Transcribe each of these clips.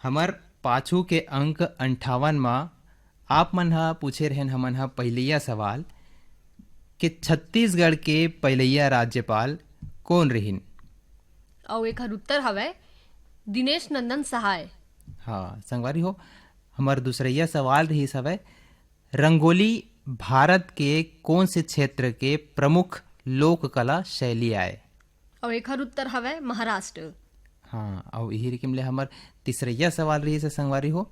हमर पाछू के अंक 58 मा आप मन ह पूछे रहेन हमन ह पहिलैया सवाल कि छत्तीसगढ़ के पहिलैया राज्यपाल कौन रहिन। और एकर उत्तर हवय दिनेश नंदन सहाय। हाँ संगवारी हो, हमर दूसरैया सवाल रहीस हवय रंगोली भारत के कौन से क्षेत्र के प्रमुख लोक कला शैली आय। और एकर उत्तर हवय महाराष्ट्र। हाँ और यही रिकिम ले हमर तीसरैया सवाल रही से संगवारी हो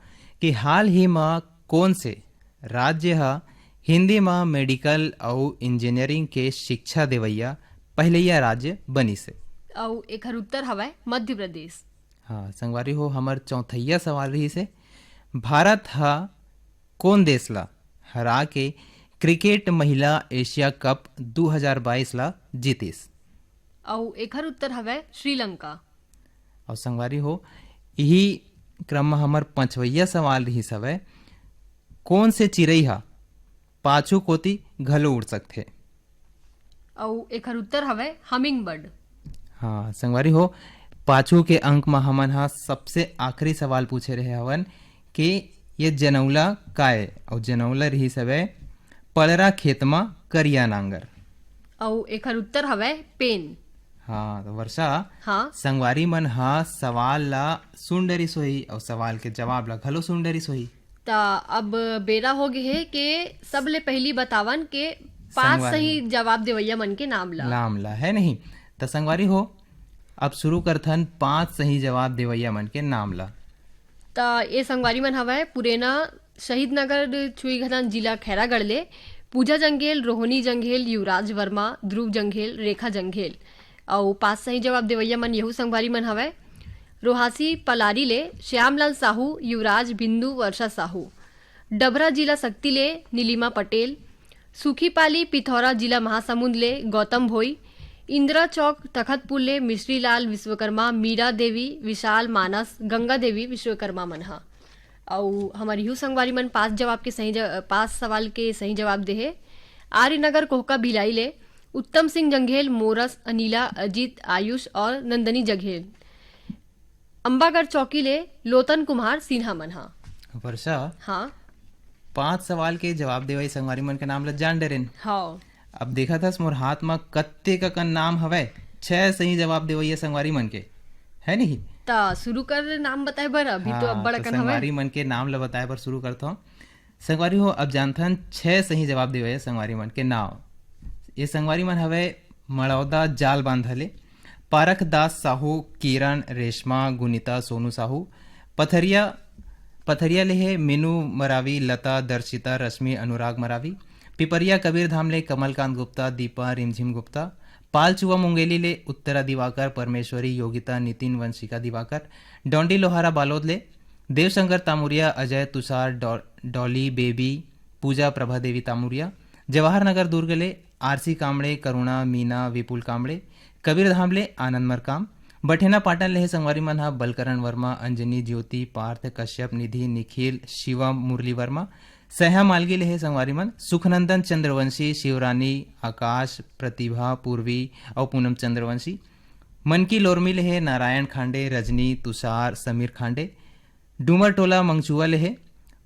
कि हाल ही में कौन से राज्य ह हिंदी में मेडिकल और इंजीनियरिंग के शिक्षा देवैया पहलैया राज्य बनी से। और एकर उत्तर हवय मध्य प्रदेश। हाँ संगवारी हो, हमर चौथैया सवाल रही से भारत ह कौन देश ला हरा के क्रिकेट महिला एशिया कप 2022 ला जीतिस। और एकर उत्तर हवय श्रीलंका। और संगवारी हो, यही क्रम में हमर पांचवैया सवाल रही हवय कौन से चिरई हा पाछू कोती घलो उड़ सकथे। और एकर उत्तर हवय हमिंग बर्ड। हाँ संगवारी हो, पाछू के अंक में हमन हा सबसे आखिरी सवाल पूछे रहे हवन कि ये जनौला काय और जनौला रही हवय पलरा खेत में करिया नांगर। और एकर उत्तर हवय पेन। हाँ तो वर्षा, हाँ संगवारी मन हा सवाल ला सुन डरिस होही और सवाल के जवाब ला घलो सुन डरिस होही। ता अब बेरा हो गए है कि सबले पहली बतावन के 5 संगवारी सही जवाब देवैया मन के नाम ला। नाम ला है नहीं तो संगवारी हो, अब शुरू करथन 5 सही जवाब देवैया मन के नाम ला। ता ये संगवारी मन हवय पुरेना शहीद नगर छुईघतन जिला खैरागढ़ ले पूजा जंघेल, रोहिणी जंघेल, युवराज वर्मा, ध्रुव जंघेल, रेखा जंघेल। और 5 सही जवाब देवैया मन यहू संगवारी मन हवय रोहासी पलारी ले श्यामलाल साहू, युवराज, बिंदु, वर्षा साहू। डबरा जिला शक्ति ले नीलिमा पटेल, सुखीपाली पिथौरा जिला महासमुंद ले गौतम भोई, इंदिरा चौक तखतपुर ले मिश्री लाल विश्वकर्मा, मीरा देवी, विशाल मानस, गंगा देवी विश्वकर्मा मन हा। और हमार यू संगवारी मन 5 सवाल के सही जवाब दे है आर्यनगर कोहका भिलाई ले उत्तम सिंह जंघेल, मोरस, अनिला, अजीत, आयुष और नंदनी जंघेल। अंबागढ़ चौकी ले लोतन कुमार सिन्हा मन हा। वर्षा, हाँ 5 सवाल के जवाब देवई संगवारी मन के नाम ला जान डरेन। हाँ अब देखा था मोर हाथ में कत्ते का नाम हवय 6 सही जवाब देवैया संगवारी मन के है नहीं। ता शुरू कर नाम बताए बर अभी तो अब हाँ बड़ा तो कन हवय। संगवारी मन के नाम ला बताए पर शुरू करता हूँ। संगवारी हो, अब जानथन 6 सही जवाब देवैया संगवारी मन के नाम। ये संगवारी मन हवय मड़ौदा जाल बांधले, पारख दास साहू, किरण, रेशमा, गुनीता, सोनू साहू। पथरिया ले है मीनू मरावी, लता, दर्शिता, रश्मि, अनुराग मरावी। पिपरिया कबीर धाम ले कमलकांत गुप्ता, दीपा, रिमझिम गुप्ता। पालचुआ मुंगेली ले उत्तरा दिवाकर, परमेश्वरी, योगिता, नितिन, वंशिका दिवाकर। डोंडी लोहारा बालोद ले देवशंकर तामुरिया, अजय, तुषार, डॉली, बेबी, पूजा, प्रभा देवी तामुरिया। जवाहर नगर दुर्ग ले आरसी कामड़े, करुणा, मीना, विपुल कामड़े। कबीर धाम ले आनंद मरकाम। बठेना पाटन ले संगवारी मन हा बलकरण वर्मा, अंजनी, ज्योति, पार्थ, कश्यप, निधि, निखिल, शिवम, मुरली वर्मा। सह्या मालगी ले संगवारी मन सुखनंदन चंद्रवंशी, शिवरानी, आकाश, प्रतिभा, पूर्वी और पूनम चंद्रवंशी। मनकी लोरमी ले नारायण खांडे, रजनी, तुषार, समीर खांडे। डूमर टोला मंगचुआ ले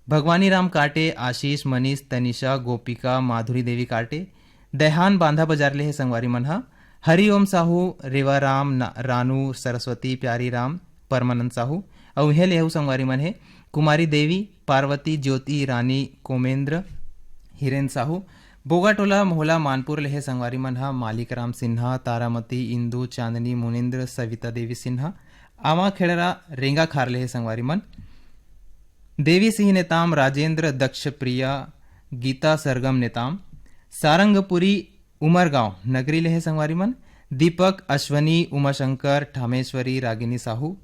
भगवानी राम काटे, आशीष, मनीष, तनिषा, गोपिका, माधुरी देवी काटे। दहान बांधा बाजार ले संगवारी मन हा हरिओम साहू, रेवाराम, रानू, सरस्वती, प्यारी राम, परमानंद साहू। और यह ले संगवारी मन है कुमारी देवी, पार्वती, ज्योति, रानी, कोमेंद्र, हिरेन साहू। बोगाटोला मोहला मानपुर ले संगवारी मन हा मालिक राम सिन्हा, तारामती, इंदू, चांदनी, मुनिंद्र, सविता देवी सिन्हा। आवा खेड़रा रेंगा खार ले संगवारी मन देवी सिंह नेताम, राजेंद्र, दक्ष, प्रिया, गीता, सरगम नेताम। सारंगपुरी उमरगांव नगरी ले संगवारी मन दीपक, अश्वनी, उमाशंकर, ठामेश्वरी, रागिनी साहू।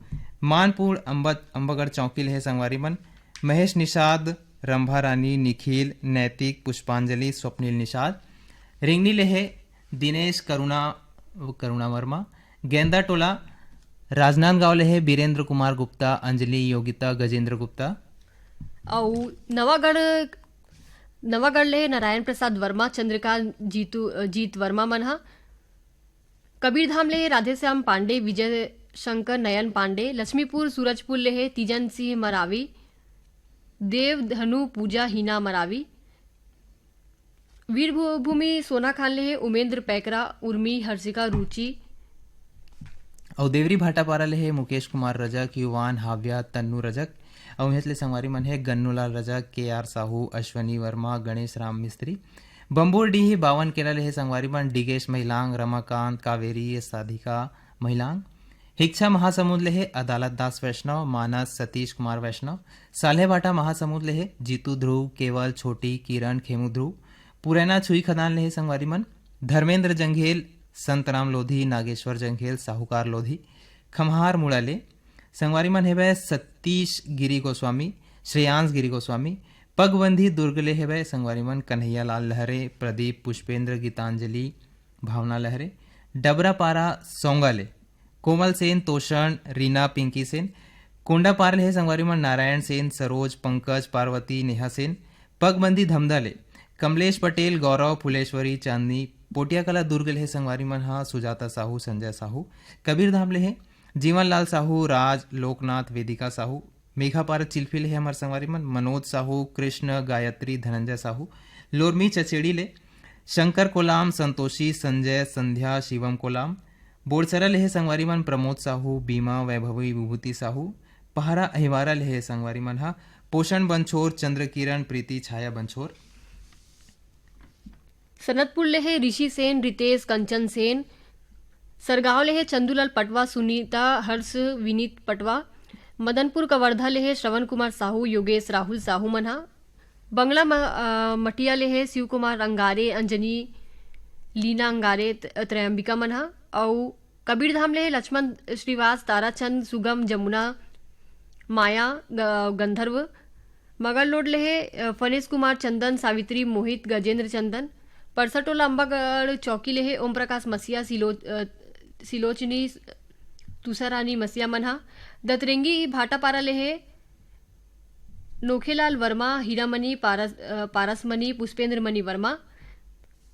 मानपुर अंबागढ़ चौकी ले संगवारी मन महेश निषाद, रंभा रानी, निखिल, नैतिक, पुष्पांजलि, स्वप्निल निषाद। रिंगनी ले दिनेश, करुणा वर्मा। गेंदा टोला राजनांदगांव ले बीरेंद्र कुमार गुप्ता, अंजलि, योगिता, गजेंद्र गुप्ता। और नवागढ़ ले नारायण प्रसाद वर्मा, चंद्रिका, जीत वर्मा मन हा। कबीर धाम ले राधेश्याम पांडे, शंकर नयन पांडे, लक्ष्मीपुर सूरजपुर ले है तीजन सिंह मरावी, देव धनु पूजा हिना मरावी, वीरभूमि सोना खान ले है उमेंद्र पैकरा, उर्मी हर्षिका रुचि, और देवरी भाटापारा ले है मुकेश कुमार रजक, युवान हाव्या तन्नू रजक, और हेतले संगवारी मन है गन्नूलाल रजक, के आर साहू, अश्वनी वर्मा, गणेश राम मिस्त्री। बम्बूर डीही 52 केला ले है संगवारी मन डिगेश महिलांग, रमाकांत कावेरी, साधिका महिलांग। हिक्छा महासमुंद ले है अदालत दास वैष्णव, मानस सतीश कुमार वैष्णव। साल्हेभाटा महासमुंद ले है जीतू ध्रुव, केवल छोटी किरण खेमू ध्रुव। पुरैना छुई खदान ले है संगवारी मन धर्मेंद्र जंघेल, संतराम लोधी, नागेश्वर जंघेल, साहूकार लोधी। खमहार मुड़ाले संगवारी मन है सतीश गिरी गोस्वामी, श्रेयांश गिरी गोस्वामी। पगबंधी दुर्गले है संगवारी मन कन्हैया लाल लहरे, प्रदीप पुष्पेंद्र, गीतांजलि, भावना लहरे। डबरापारा सोंगाले कोमल सेन, तोषण, रीना पिंकी सेन। कोंडापार है संगवारी मन नारायण सेन, सरोज, पंकज, पार्वती, नेहा सेन। पगबंधी धमदाले कमलेश पटेल, गौरव, फुलेश्वरी, चांदनी। पोटियाकला दुर्ग ले संगवारी मन हा सुजाता साहू, संजय साहू। कबीरधाम ले है जीवन लाल साहू, राज, लोकनाथ, वेदिका साहू। मेघापार चिल्फी ले हमारे संगवारी मन मनोज साहू, कृष्ण, गायत्री, धनंजय साहू। लोरमी चचेड़ी ले शंकर कोलाम, संतोषी, संजय, संध्या, शिवम कोलाम। बोरसरा ले संगवारी मन प्रमोद साहू, बीमा, वैभवी, विभूति साहू। पहरा अहिवारा ले संगवारी मन हा पोषण बंछोर, चंद्रकिरण, प्रीति, छाया बंछोर। सनतपुर ले है ऋषि सेन, रितेश, कंचन सेन। सरगांव ले है चंदूलाल पटवा, सुनीता, हर्ष, विनीत पटवा। मदनपुर कवर्धा ले है श्रवण कुमार साहू, योगेश, राहुल साहू मनहा। बंगला मटिया ले है शिव कुमार अंगारे, अंजनी, लीना अंगारे, त्रयंबिका मनहा। और कबीरधाम ले है लक्ष्मण श्रीवास, ताराचंद, सुगम, जमुना, माया, गंधर्व। मगर लोड ले है फनेश कुमार, चंदन, सावित्री, मोहित, गजेंद्र चंदन। परसटोला अंबागढ़ चौकी ले है ओम प्रकाश मसिया, सिलोचनी, तुषारानी मसिया मनहा। दतरेंगी भाटापारा ले है नोखेलाल वर्मा, हीरामणि, पारसमणि, पुष्पेंद्र मणि वर्मा।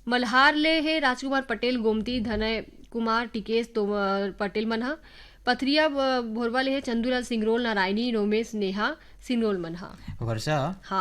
मल्हार ले है राजकुमार पटेल, गोमती, धनय कुमार, टिकेश पटेल मनहा। पथरिया भोरवा ले है चंदूलाल सिंगरोल, नारायणी, रोमेश, नेहा, सिंगरोल मनहा। वर्षा हाँ